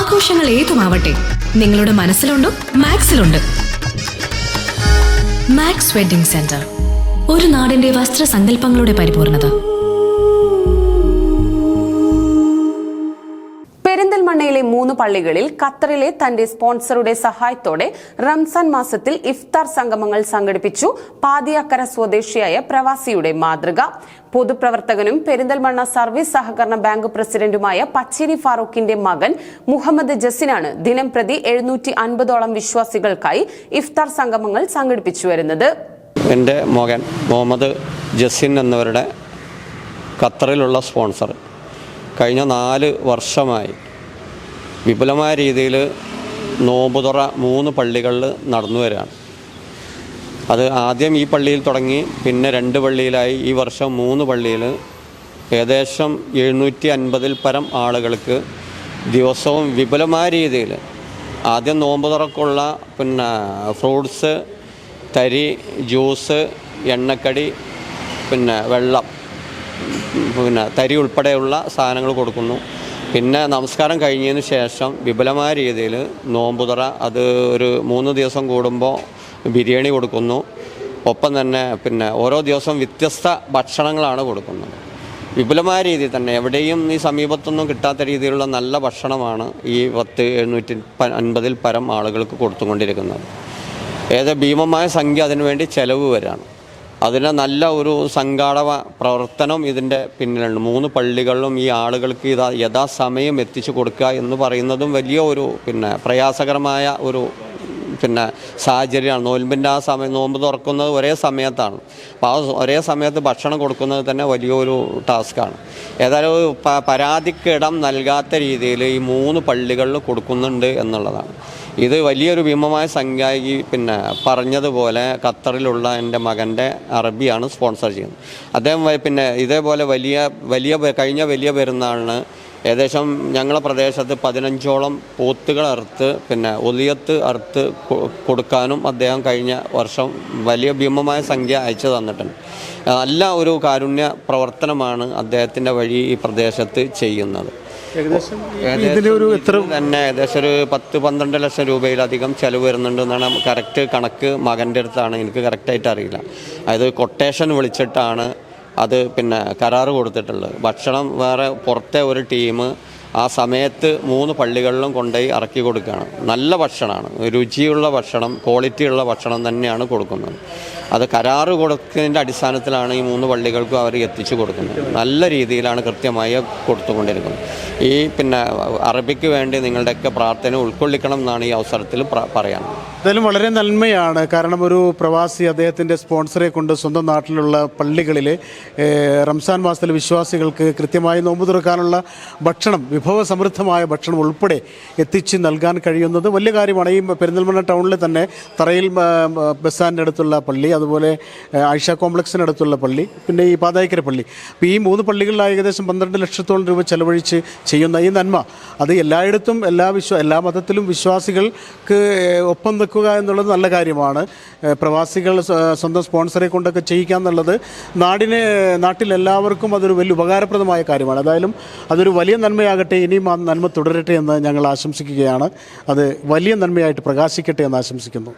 ആഘോഷങ്ങൾ ഏതുമാവട്ടെ, നിങ്ങളുടെ മനസ്സിലുണ്ടോ മാക്സിലുണ്ട്. Max wedding centre, ഒരു നാടിന്റെ വസ്ത്രസങ്കല്പങ്ങളുടെ പരിപൂർണത. പെരിന്തൽമണ്ണയിലെ 3 പള്ളികളിൽ ഖത്തറിലെ തന്റെ സ്പോൺസറുടെ സഹായത്തോടെ റംസാൻ മാസത്തിൽ ഇഫ്താർ സംഗമങ്ങൾ സംഘടിപ്പിച്ചു. പാതിയക്കര സ്വദേശിയായ പ്രവാസിയുടെ മാതൃക. പൊതുപ്രവർത്തകനും പെരിന്തൽമണ്ണ സർവീസ് സഹകരണ ബാങ്ക് പ്രസിഡന്റുമായ പച്ചേരി ഫാറൂഖിന്റെ മകൻ മുഹമ്മദ് ജസിനാണ് ദിനം പ്രതി 750ഓളം വിശ്വാസികൾക്കായി ഇഫ്താർ സംഗമങ്ങൾ സംഘടിപ്പിച്ചു വരുന്നത്. എൻ്റെ മകൻ മുഹമ്മദ് ജസിൻ എന്നവരുടെ ഖത്തറിലുള്ള സ്പോൺസർ കഴിഞ്ഞ 4 വർഷമായി വിപുലമായ രീതിയിൽ നോമ്പുതുറ 3 പള്ളികളിൽ നടന്നു വരികയാണ്. അത് ആദ്യം ഈ പള്ളിയിൽ തുടങ്ങി, പിന്നെ 2 പള്ളിയിലായി. ഈ വർഷം 3 പള്ളിയിൽ ഏകദേശം 750-ൽ പരം ആളുകൾക്ക് ദിവസവും വിപുലമായ രീതിയിൽ ആദ്യം നോമ്പുതുറക്കുള്ള ഫ്രൂട്ട്സ്, തരി, ജ്യൂസ്, എണ്ണക്കടി, വെള്ളം, തരി ഉൾപ്പെടെയുള്ള സാധനങ്ങൾ കൊടുക്കുന്നു. പിന്നെ നമസ്കാരം കഴിഞ്ഞതിന് ശേഷം വിപുലമായ രീതിയിൽ നോമ്പുതുറ, അത് ഒരു 3 ദിവസം കൂടുമ്പോൾ ബിരിയാണി കൊടുക്കുന്നു. ഒപ്പം തന്നെ ഓരോ ദിവസം വ്യത്യസ്ത ഭക്ഷണങ്ങളാണ് കൊടുക്കുന്നത്. വിപുലമായ രീതിയിൽ തന്നെ എവിടെയും ഈ സമീപത്തൊന്നും കിട്ടാത്ത രീതിയിലുള്ള നല്ല ഭക്ഷണമാണ് ഈ 750-ൽ പരം ആളുകൾക്ക് കൊടുത്തുകൊണ്ടിരിക്കുന്നത്. ഭീമമായ സംഖ്യ അതിനുവേണ്ടി ചെലവ് വരികയാണ്. അതിന് നല്ല ഒരു സംഘാടക പ്രവർത്തനം ഇതിൻ്റെ പിന്നിലുണ്ട്. 3 പള്ളികളിലും ഈ ആളുകൾക്ക് യഥാസമയം എത്തിച്ചു കൊടുക്കുക എന്ന് പറയുന്നതും വലിയ ഒരു പ്രയാസകരമായ ഒരു സാഹചര്യമാണ്. നോൽമ്പിൻ്റെ ആ സമയം, നോമ്പ് തുറക്കുന്നത് ഒരേ സമയത്താണ്. അപ്പോൾ ആ ഒരേ സമയത്ത് ഭക്ഷണം കൊടുക്കുന്നത് തന്നെ വലിയൊരു ടാസ്ക്കാണ്. ഏതായാലും പരാതിക്കിടം നൽകാത്ത രീതിയിൽ ഈ 3 പള്ളികളിൽ കൊടുക്കുന്നുണ്ട് എന്നുള്ളതാണ്. ഇത് വലിയൊരു ഭീമമായ സംഖ്യ. ഈ പറഞ്ഞതുപോലെ ഖത്തറിലുള്ള എൻ്റെ മകൻ്റെ അറബിയാണ് സ്പോൺസർ ചെയ്യുന്നത്. അദ്ദേഹം ഇതേപോലെ കഴിഞ്ഞ വലിയ പെരുന്നാളിന് ഏകദേശം ഞങ്ങളുടെ പ്രദേശത്ത് 15ഓളം പോത്തുകൾ അറുത്ത് ഒലിയത്ത് അറുത്ത് കൊടുക്കാനും അദ്ദേഹം കഴിഞ്ഞ വർഷം വലിയ ഭീമമായ സംഖ്യ അയച്ചു തന്നിട്ടുണ്ട്. നല്ല ഒരു കാരുണ്യ പ്രവർത്തനമാണ് അദ്ദേഹത്തിൻ്റെ വഴി ഈ പ്രദേശത്ത് ചെയ്യുന്നത്. ഏകദേശം ഒരു 10-12 ലക്ഷം രൂപയിലധികം ചിലവ് വരുന്നുണ്ടെന്നാണ് കറക്റ്റ് കണക്ക്. മകൻ്റെ അടുത്താണ്, എനിക്ക് കറക്റ്റായിട്ട് അറിയില്ല. അതായത് കൊട്ടേഷൻ വിളിച്ചിട്ടാണ് അത് കരാറ് കൊടുത്തിട്ടുള്ളത്. ഭക്ഷണം വേറെ പുറത്തെ ഒരു ടീം ആ സമയത്ത് 3 പള്ളികളിലും കൊണ്ടുപോയി ഇറക്കി കൊടുക്കുകയാണ്. നല്ല ഭക്ഷണമാണ്, രുചിയുള്ള ഭക്ഷണം, ക്വാളിറ്റിയുള്ള ഭക്ഷണം തന്നെയാണ് കൊടുക്കുന്നത്. അത് കരാറ് കൊടുക്കുന്നതിൻ്റെ അടിസ്ഥാനത്തിലാണ് ഈ 3 പള്ളികൾക്കും അവർ എത്തിച്ചു കൊടുക്കുന്നത്. നല്ല രീതിയിലാണ് കൃത്യമായി കൊടുത്തുകൊണ്ടിരിക്കുന്നത്. ഈ അറബിക്ക് വേണ്ടി നിങ്ങളുടെയൊക്കെ പ്രാർത്ഥന ഉൾക്കൊള്ളിക്കണം എന്നാണ് ഈ അവസരത്തിൽ പറയാൻ. എന്തായാലും വളരെ നന്മയാണ്. കാരണം ഒരു പ്രവാസി അദ്ദേഹത്തിൻ്റെ സ്പോൺസറെ കൊണ്ട് സ്വന്തം നാട്ടിലുള്ള പള്ളികളിൽ റംസാൻ മാസത്തിലെ വിശ്വാസികൾക്ക് കൃത്യമായി നോമ്പ് തുറക്കാനുള്ള ഭക്ഷണം, വിഭവസമൃദ്ധമായ ഭക്ഷണം ഉൾപ്പെടെ എത്തിച്ച് നൽകാൻ കഴിയുന്നത് വലിയ കാര്യമാണ്. ഈ പെരിന്തൽമണ്ണ ടൗണിൽ തന്നെ തറയിൽ ബസ് സ്റ്റാൻഡിൻ്റെ അടുത്തുള്ള പള്ളി, അതുപോലെ ആയിഷ കോംപ്ലക്സിനടുത്തുള്ള പള്ളി, പിന്നെ ഈ പാതായിക്കര പള്ളി. അപ്പോൾ ഈ 3 പള്ളികളിൽ ഏകദേശം 12 ലക്ഷത്തോളം രൂപ ചെലവഴിച്ച് ചെയ്യുന്ന ഈ നന്മ അത് എല്ലായിടത്തും എല്ലാ മതത്തിലും വിശ്വാസികൾക്ക് ഒപ്പം നിൽക്കുക എന്നുള്ളത് നല്ല കാര്യമാണ്. പ്രവാസികൾ സ്വന്തം സ്പോൺസറെ കൊണ്ടൊക്കെ ചെയ്യിക്കുക എന്നുള്ളത് നാട്ടിലെല്ലാവർക്കും അതൊരു വലിയ ഉപകാരപ്രദമായ കാര്യമാണ്. ഏതായാലും അതൊരു വലിയ നന്മയാകട്ടെ. ഇനിയും ആ നന്മ തുടരട്ടെ എന്ന് ഞങ്ങൾ ആശംസിക്കുകയാണ്. അത് വലിയ നന്മയായിട്ട് പ്രകാശിക്കട്ടെ എന്ന് ആശംസിക്കുന്നു.